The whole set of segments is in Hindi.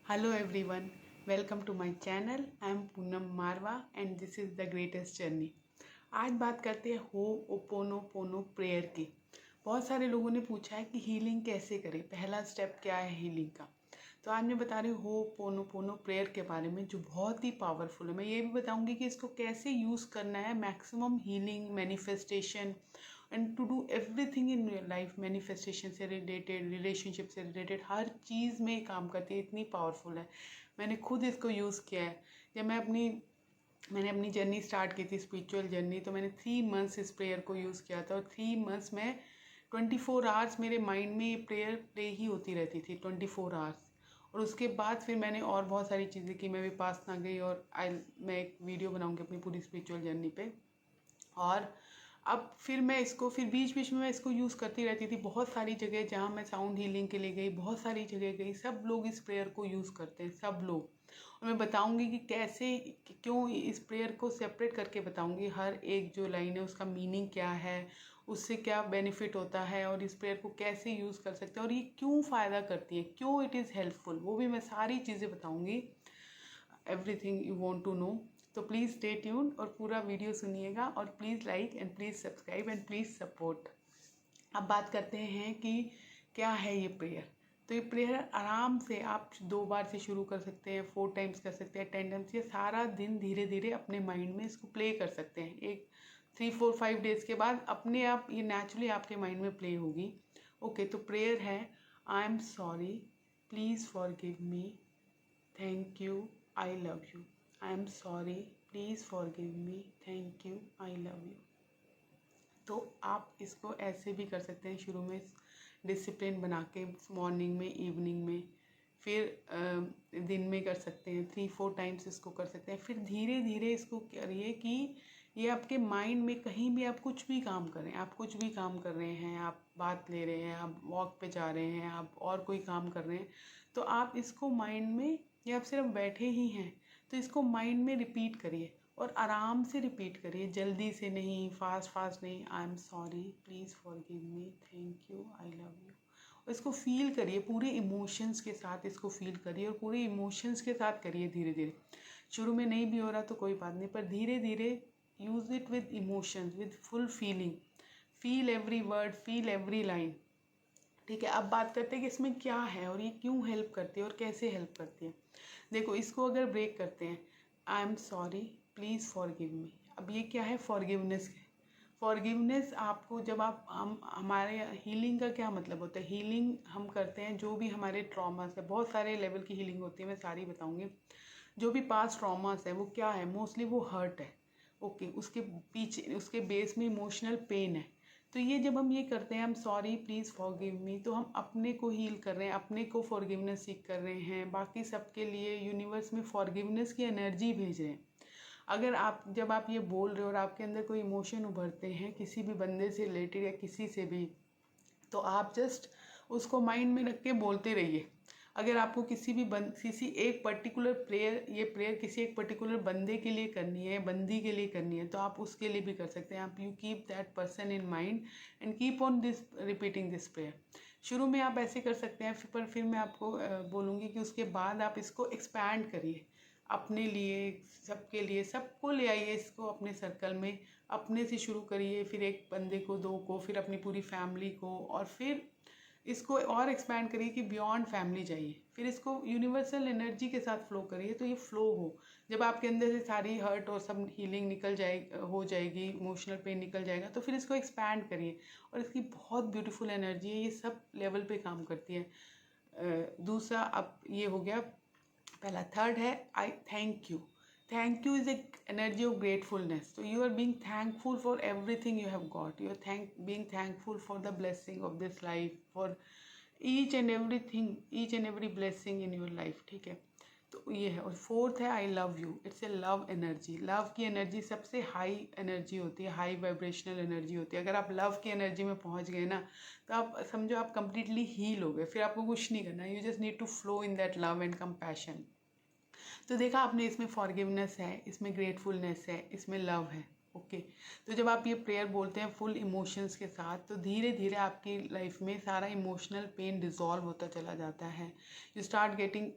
Hello everyone, welcome to my channel. I am Poonam Marwa and this is the greatest journey. आज बात करते हैं हो ओपोनोपोनो प्रेयर की। बहुत सारे लोगों ने पूछा है कि हीलिंग कैसे करें, पहला स्टेप क्या है हीलिंग का। तो आज मैं बता रही हूँ हो ओपोनोपोनो प्रेयर के बारे में, जो बहुत ही पावरफुल है। मैं ये भी बताऊँगी कि इसको कैसे यूज़ करना है maximum healing, manifestation and to do everything in your life. Manifestation से रिलेटेड, रिलेशनशिप से रिलेटेड हर चीज़ में काम करती है, इतनी पावरफुल है। मैंने खुद इसको यूज़ किया है। जब मैंने अपनी जर्नी स्टार्ट की थी, स्पिरिचुअल जर्नी, तो मैंने 3 मंथ्स इस प्रेयर को यूज़ किया था। और 3 मंथ्स में 24 आवर्स मेरे माइंड में ये प्रेयर प्ले ही होती रहती थी, 24 आवर्स। और उसके बाद फिर मैंने और बहुत सारी चीज़ें की। मैं विपासना गई और मैं एक वीडियो बनाऊंगी अपनी पूरी स्पिरिचुअल जर्नी पे। और अब फिर मैं इसको बीच बीच में मैं इसको यूज़ करती रहती थी। बहुत सारी जगह जहाँ मैं साउंड हीलिंग के लिए गई, बहुत सारी जगह गई, सब लोग इस प्रेयर को यूज़ करते हैं, सब लोग। और मैं बताऊंगी कि कैसे, क्यों इस प्रेयर को सेपरेट करके बताऊंगी। हर एक जो लाइन है उसका मीनिंग क्या है, उससे क्या बेनिफिट होता है, और इस प्रेयर को कैसे यूज़ कर सकते हैं, और ये क्यों फ़ायदा करती है, क्यों इट इज़ हेल्पफुल, वो भी मैं सारी चीज़ें बताऊंगी। Everything you want to know. तो प्लीज़ स्टे ट्यून और पूरा वीडियो सुनिएगा, और please like and please subscribe and please support. अब बात करते हैं कि क्या है ये प्रेयर। तो ये प्रेयर आराम से आप 2 बार से शुरू कर सकते हैं, 4 टाइम्स कर सकते हैं, 10 टाइम्स, या सारा दिन धीरे धीरे अपने माइंड में इसको प्ले कर सकते हैं। एक 3 4 5 डेज़ के बाद अपने आप ये नेचुरली आपके माइंड में प्ले होगी। ओके, तो प्रेयर है, I am sorry, please forgive me, thank you, I love you. I am sorry, please forgive me, thank you, I love you. तो आप इसको ऐसे भी कर सकते हैं, शुरू में डिसिप्लिन बना के, मॉर्निंग में, इवनिंग में, फिर दिन में कर सकते हैं। 3 4 टाइम्स इसको कर सकते हैं। फिर धीरे धीरे इसको करिए कि ये आपके माइंड में, कहीं भी आप कुछ भी काम करें, आप कुछ भी काम कर रहे हैं, आप बात ले रहे हैं, आप वॉक पे जा रहे हैं, आप और कोई काम कर रहे हैं, तो आप इसको माइंड में, या आप सिर्फ बैठे ही हैं तो इसको माइंड में रिपीट करिए। और आराम से रिपीट करिए, जल्दी से नहीं, फास्ट फास्ट नहीं। I am sorry, please forgive me, thank you, I love you. और इसको फील करिए, पूरे इमोशंस के साथ इसको फील करिए, और पूरे इमोशंस के साथ करिए धीरे धीरे। शुरू में नहीं भी हो रहा तो कोई बात नहीं, पर धीरे धीरे use it with emotions, with full feeling. Feel every word, feel every line. ठीक है, अब बात करते हैं कि इसमें क्या है और ये क्यों हेल्प करती है और कैसे हेल्प करती है। देखो, इसको अगर ब्रेक करते हैं, I am sorry, please forgive me. अब ये क्या है, फॉरगिवनेस है। फॉरगिवनेस आपको, जब आप हम हमारे हीलिंग का क्या मतलब होता है, हीलिंग हम करते हैं जो भी हमारे ट्रॉमास है, बहुत सारे लेवल की हीलिंग होती है, मैं सारी बताऊंगी। जो भी पास्ट ट्रॉमास है वो क्या है, मोस्टली वो हर्ट है। ओके, उसके पीछे, उसके बेस में इमोशनल पेन है। तो ये जब हम ये करते हैं, हम सॉरी, प्लीज़ फॉरगिव मी, तो हम अपने को हील कर रहे हैं, अपने को फॉरगिवनेस सीख कर रहे हैं, बाकी सबके लिए यूनिवर्स में फॉरगिवनेस की एनर्जी भेज रहे हैं। अगर आप, जब आप ये बोल रहे हो और आपके अंदर कोई इमोशन उभरते हैं किसी भी बंदे से रिलेटेड या किसी से भी, तो आप जस्ट उसको माइंड में रख के बोलते रहिए। अगर आपको किसी एक पर्टिकुलर प्रेयर, ये प्रेयर किसी एक पर्टिकुलर बंदे के लिए करनी है, बंदी के लिए करनी है, तो आप उसके लिए भी कर सकते हैं। आप, you keep that person in mind and keep on this repeating this prayer. शुरू में आप ऐसे कर सकते हैं, पर फिर मैं आपको बोलूँगी कि उसके बाद आप इसको एक्सपैंड करिए अपने लिए, सबके लिए, सबको ले आइए इसको अपने सर्कल में। अपने से शुरू करिए, फिर एक बंदे को, 2 को, फिर अपनी पूरी फैमिली को, और फिर इसको और एक्सपैंड करिए कि बियॉन्ड फैमिली जाइए। फिर इसको यूनिवर्सल एनर्जी के साथ फ्लो करिए, तो ये फ्लो हो। जब आपके अंदर से सारी हर्ट और सब हीलिंग हो जाएगी, इमोशनल पेन निकल जाएगा, तो फिर इसको एक्सपैंड करिए। और इसकी बहुत ब्यूटीफुल एनर्जी है, ये सब लेवल पे काम करती है। दूसरा, अब ये हो गया पहला। थर्ड है, I thank you. Thank you is a energy of gratefulness. तो you are being thankful for everything you have got. You are being thankful for the blessing of this life, for each and everything, each and every blessing in your life. ठीक है, तो ये है। और फोर्थ है, I love you. It's a love energy. Love की एनर्जी सबसे हाई एनर्जी होती है, हाई वाइब्रेशनल एनर्जी होती है। अगर आप लव की एनर्जी में पहुंच गए ना, तो आप समझो आप कंप्लीटली हील हो गए। फिर आपको कुछ नहीं करना, you just need to flow in that love and compassion. तो देखा आपने, इसमें फॉरगिवनेस है, इसमें ग्रेटफुलनेस है, इसमें लव है। ओके। तो जब आप ये प्रेयर बोलते हैं फुल इमोशंस के साथ, तो धीरे धीरे आपकी लाइफ में सारा इमोशनल पेन डिजॉल्व होता चला जाता है। You start getting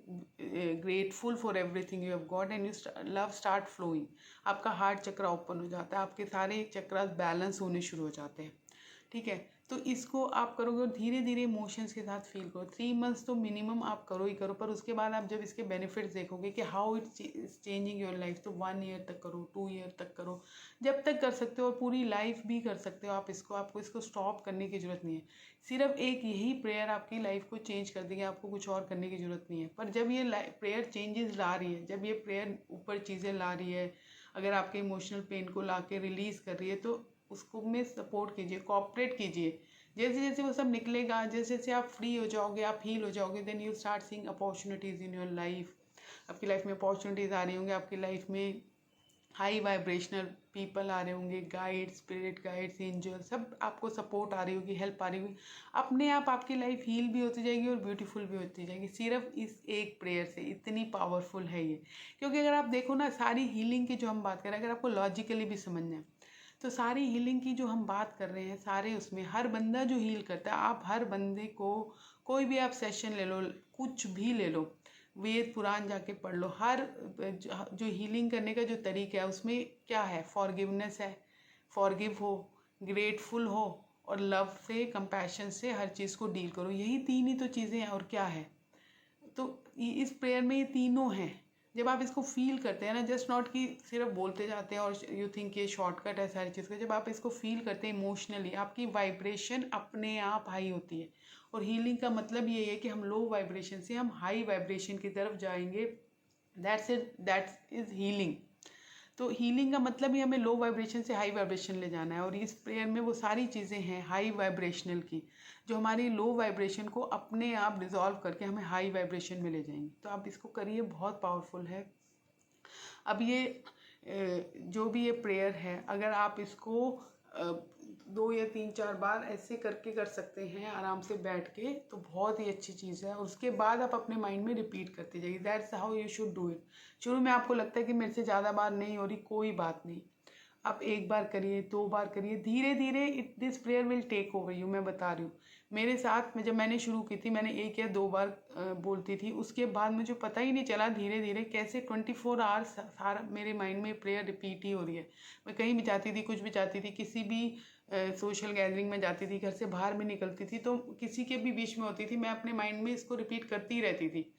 grateful for everything you have got and you love start flowing. आपका हार्ट चक्र ओपन हो जाता है, आपके सारे चक्रास बैलेंस होने शुरू हो जाते हैं। ठीक है, तो इसको आप करोगे और धीरे धीरे इमोशंस के साथ फील करो। 3 मंथ्स तो मिनिमम आप करो ही करो, पर उसके बाद आप जब इसके बेनिफिट्स देखोगे कि how it's changing your life, तो 1 ईयर तक करो, 2 ईयर तक करो, जब तक कर सकते हो, और पूरी लाइफ भी कर सकते हो आप इसको। आपको इसको स्टॉप करने की ज़रूरत नहीं है। सिर्फ एक यही प्रेयर आपकी लाइफ को चेंज कर देगी, आपको कुछ और करने की ज़रूरत नहीं है। पर जब ये प्रेयर चेंजेस ला रही है, जब ये प्रेयर ऊपर चीज़ें ला रही है, अगर आपके इमोशनल पेन को ला के रिलीज़ कर रही है, तो उसको में सपोर्ट कीजिए, कोऑपरेट कीजिए। जैसे जैसे वो सब निकलेगा, जैसे जैसे आप फ्री हो जाओगे, आप हील हो जाओगे, then you start seeing opportunities in your life. आपकी लाइफ में अपॉर्चुनिटीज़ आ रही होंगी, आपकी लाइफ में हाई वाइब्रेशनल पीपल आ रहे होंगे, गाइड, स्पिरिट गाइड्स, एंजल, सब आपको सपोर्ट आ रही होगी, हेल्प आ रही होगी। अपने आप आपकी लाइफ हील भी होती जाएगी और ब्यूटीफुल भी होती जाएगी, सिर्फ इस एक प्रेयर से। इतनी पावरफुल है ये। क्योंकि अगर आप देखो ना, सारी हीलिंग की जो हम बात करें, अगर आपको लॉजिकली भी समझना है, तो सारी हीलिंग की जो हम बात कर रहे हैं, सारे उसमें हर बंदा जो हील करता है, आप हर बंदे को कोई भी आप सेशन ले लो, कुछ भी ले लो, वेद पुराण जाके पढ़ लो, हर जो हीलिंग करने का जो तरीका है उसमें क्या है, फॉरगिवनेस है, फॉरगिव हो, ग्रेटफुल हो, और लव से, कंपैशन से हर चीज़ को डील करो। यही 3 ही तो चीज़ें हैं, और क्या है। तो इस प्रेयर में ये तीनों हैं। जब आप इसको फील करते हैं ना, जस्ट नॉट कि सिर्फ बोलते जाते हैं और यू थिंक ये शॉर्टकट है सारी चीज़ का, जब आप इसको फील करते हैं इमोशनली, आपकी वाइब्रेशन अपने आप हाई होती है। और हीलिंग का मतलब ये है कि हम लो वाइब्रेशन से हम हाई वाइब्रेशन की तरफ जाएंगे। That's it, that's is healing. तो हीलिंग का मतलब ही हमें लो वाइब्रेशन से हाई वाइब्रेशन ले जाना है, और इस प्रेयर में वो सारी चीज़ें हैं हाई वाइब्रेशनल की, जो हमारी लो वाइब्रेशन को अपने आप डिजॉल्व करके हमें हाई वाइब्रेशन में ले जाएंगी। तो आप इसको करिए, बहुत पावरफुल है। अब ये जो भी ये प्रेयर है, अगर आप इसको 2 या 3-4 बार ऐसे करके कर सकते हैं आराम से बैठ के, तो बहुत ही अच्छी चीज़ है। और उसके बाद आप अपने माइंड में रिपीट करते जाइए, that's how you should do it. शुरू में आपको लगता है कि मेरे से ज़्यादा बार नहीं हो रही, कोई बात नहीं, आप 1 बार करिए, 2 बार करिए, धीरे धीरे this prayer will take over you. मैं बता रही हूँ, मेरे साथ में जब मैंने शुरू की थी, मैंने 1 या 2 बार बोलती थी, उसके बाद मुझे पता ही नहीं चला धीरे धीरे कैसे 24 आवर्स सारा मेरे माइंड में प्रेयर रिपीट ही हो रही है। मैं कहीं भी जाती थी, कुछ भी जाती थी, किसी भी सोशल गैदरिंग में जाती थी, घर से बाहर भी निकलती थी, तो किसी के भी बीच में होती थी, मैं अपने माइंड में इसको रिपीट करती ही रहती थी।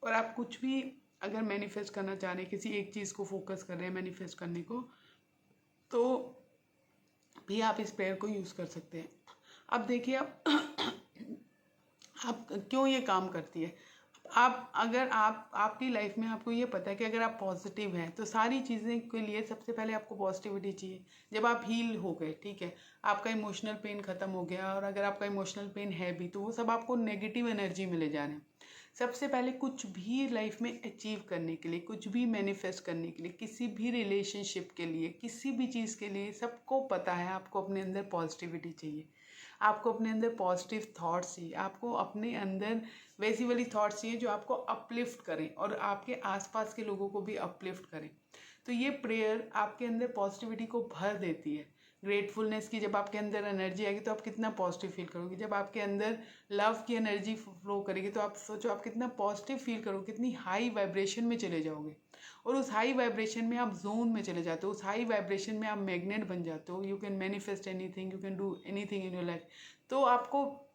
और आप कुछ भी अगर मैनिफेस्ट करना चाह रहे हैं, किसी एक चीज़ को फोकस कर रहे हैं मैनिफेस्ट करने को, तो भी आप इस प्रेयर को यूज़ कर सकते हैं। अब देखिए, आप क्यों ये काम करती है। आप अगर आपकी लाइफ में आपको ये पता है कि अगर आप पॉजिटिव हैं, तो सारी चीज़ें के लिए सबसे पहले आपको पॉजिटिविटी चाहिए। जब आप हील हो गए, ठीक है, आपका इमोशनल पेन ख़त्म हो गया, और अगर आपका इमोशनल पेन है भी, तो वो सब आपको नेगेटिव एनर्जी में ले जा रहे हैं। सबसे पहले कुछ भी लाइफ में अचीव करने के लिए, कुछ भी मैनिफेस्ट करने के लिए, किसी भी रिलेशनशिप के लिए, किसी भी चीज़ के लिए, सबको पता है आपको अपने अंदर पॉजिटिविटी चाहिए, आपको अपने अंदर पॉजिटिव थॉट्स चाहिए, आपको अपने अंदर वैसी वाली थॉट्स चाहिए जो आपको अपलिफ्ट करें और आपके आसपास के लोगों को भी अपलिफ्ट करें। तो ये प्रेयर आपके अंदर पॉजिटिविटी को भर देती है। ग्रेटफुलनेस की जब आपके अंदर एनर्जी आएगी, तो आप कितना पॉजिटिव फील करोगे। जब आपके अंदर लव की एनर्जी फ्लो करेगी, तो आप सोचो आप कितना पॉजिटिव फील करोगे, कितनी हाई वाइब्रेशन में चले जाओगे। और उस हाई वाइब्रेशन में आप जोन में चले जाते हो, उस हाई वाइब्रेशन में आप मैग्नेट बन जाते हो। You can manifest anything, you can do anything in your life. तो आपको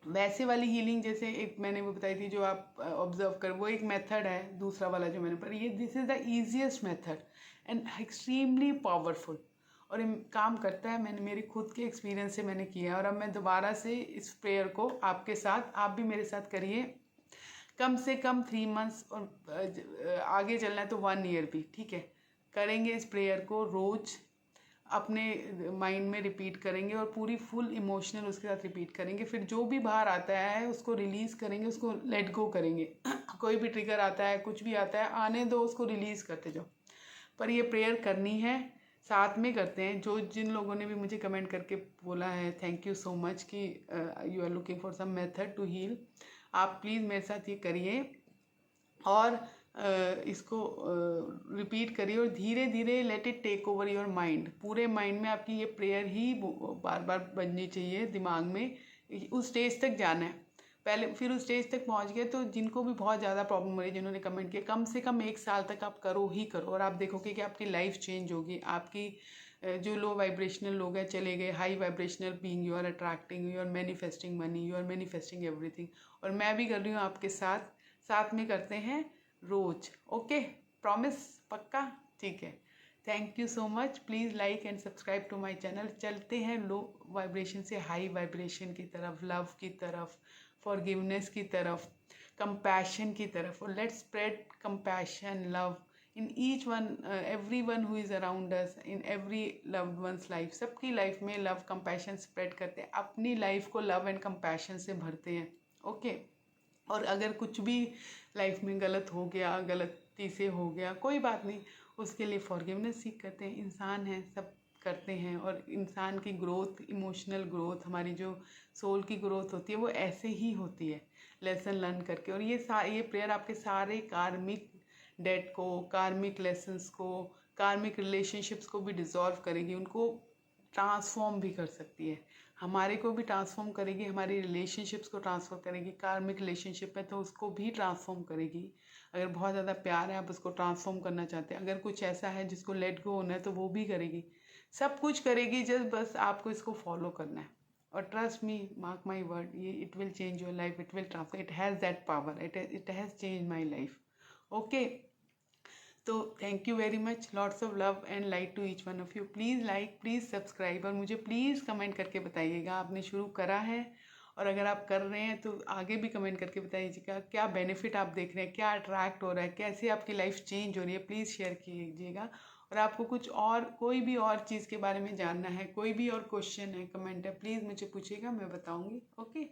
वैसे वाली हीलिंग, जैसे एक मैंने वो बताई थी जो आप ऑब्जर्व कर, वो एक मेथड है। दूसरा वाला जो मैंने पर, ये this is the easiest method and extremely powerful, और ये काम करता है। मैंने मेरी खुद के एक्सपीरियंस से मैंने किया है, और अब मैं दोबारा से इस प्रेयर को आपके साथ, आप भी मेरे साथ करिए, कम से कम 3 मंथ्स, और आगे चलना है तो 1 ईयर भी, ठीक है। करेंगे इस प्रेयर को रोज़, अपने माइंड में रिपीट करेंगे, और पूरी फुल इमोशनल उसके साथ रिपीट करेंगे। फिर जो भी बाहर आता है उसको रिलीज़ करेंगे, उसको लेट गो करेंगे। कोई भी ट्रिगर आता है, कुछ भी आता है, आने दो, उसको रिलीज़ करते जाओ। पर ये प्रेयर करनी है, साथ में करते हैं। जो जिन लोगों ने भी मुझे कमेंट करके बोला है, थैंक यू सो मच कि you are looking for some method to heal, आप प्लीज़ मेरे साथ ये करिए। और इसको रिपीट करिए और धीरे धीरे let it take over your mind. पूरे माइंड में आपकी ये प्रेयर ही बार बार बननी चाहिए, दिमाग में उस स्टेज तक जाना है पहले। फिर उस स्टेज तक पहुंच गए तो जिनको भी बहुत ज़्यादा प्रॉब्लम हो रही है, जिन्होंने कमेंट किया, कम से कम 1 साल तक आप करो ही करो, और आप देखोगे कि आपकी लाइफ चेंज होगी। आपकी जो लो वाइब्रेशनल लोग हैं चले गए, high vibrational being you are attracting, you are manifesting money, you are manifesting everything. और मैं भी कर रही हूँ आपके साथ, साथ में करते हैं रोज। ओके, प्रॉमिस, पक्का, ठीक है। Thank you so much. Please like and subscribe to my channel. चलते हैं लो वाइब्रेशन से हाई वाइब्रेशन की तरफ, लव की तरफ, फॉरगिवनेस की तरफ, कंपैशन की तरफ। और let's spread compassion, love in each one, every one who is around us, in every loved one's life. सबकी लाइफ में लव कंपैशन स्प्रेड करते हैं, अपनी लाइफ को लव एंड कंपैशन से भरते हैं। ओके और अगर कुछ भी लाइफ में गलत हो गया, गलती से हो गया, कोई बात नहीं, उसके लिए फॉरगिवनेस सीख करते हैं। इंसान हैं, सब करते हैं। और इंसान की ग्रोथ, इमोशनल ग्रोथ, हमारी जो सोल की ग्रोथ होती है वो ऐसे ही होती है, लेसन लर्न करके। और ये प्रेयर आपके सारे कार्मिक डेट को, कार्मिक लेसन्स को, कार्मिक रिलेशनशिप्स को भी डिसॉल्व करेगी, उनको ट्रांसफॉर्म भी कर सकती है। हमारे को भी ट्रांसफॉर्म करेगी, हमारी रिलेशनशिप्स को ट्रांसफर करेगी। कार्मिक रिलेशनशिप है तो उसको भी ट्रांसफॉर्म करेगी। अगर बहुत ज़्यादा प्यार है, आप उसको ट्रांसफॉर्म करना चाहते हैं, अगर कुछ ऐसा है जिसको लेट गो होना है, तो वो भी करेगी। सब कुछ करेगी, जस्ट बस आपको इसको फॉलो करना है। और trust me, mark my word, ये it will change your life, it will transfer, it has that power, it has change my life. Okay, तो thank you very much, lots of love and light to each one of you. Please like, please subscribe, और मुझे प्लीज़ कमेंट करके बताइएगा आपने शुरू करा है, और अगर आप कर रहे हैं तो आगे भी कमेंट करके बताइएगा क्या बेनिफिट आप देख रहे हैं, क्या अट्रैक्ट हो रहा है, कैसे आपकी लाइफ चेंज हो रही है। प्लीज़ शेयर कीजिएगा। और आपको कुछ और, कोई भी और चीज़ के बारे में जानना है, कोई भी और क्वेश्चन है, कमेंट है, प्लीज़ मुझे पूछिएगा, मैं बताऊँगी। Okay,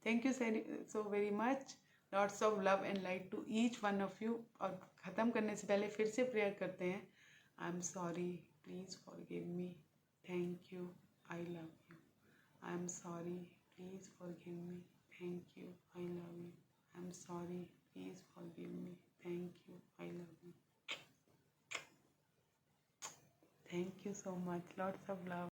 thank you so very much, lots of love and light to each one of you. और ख़त्म करने से पहले फिर से प्रेयर करते हैं। I am sorry, please forgive me, thank you, I love you. I am sorry, please forgive me, thank you, I love you. I am sorry, please forgive me, thank you, I love you. Thank you so much, lots of love.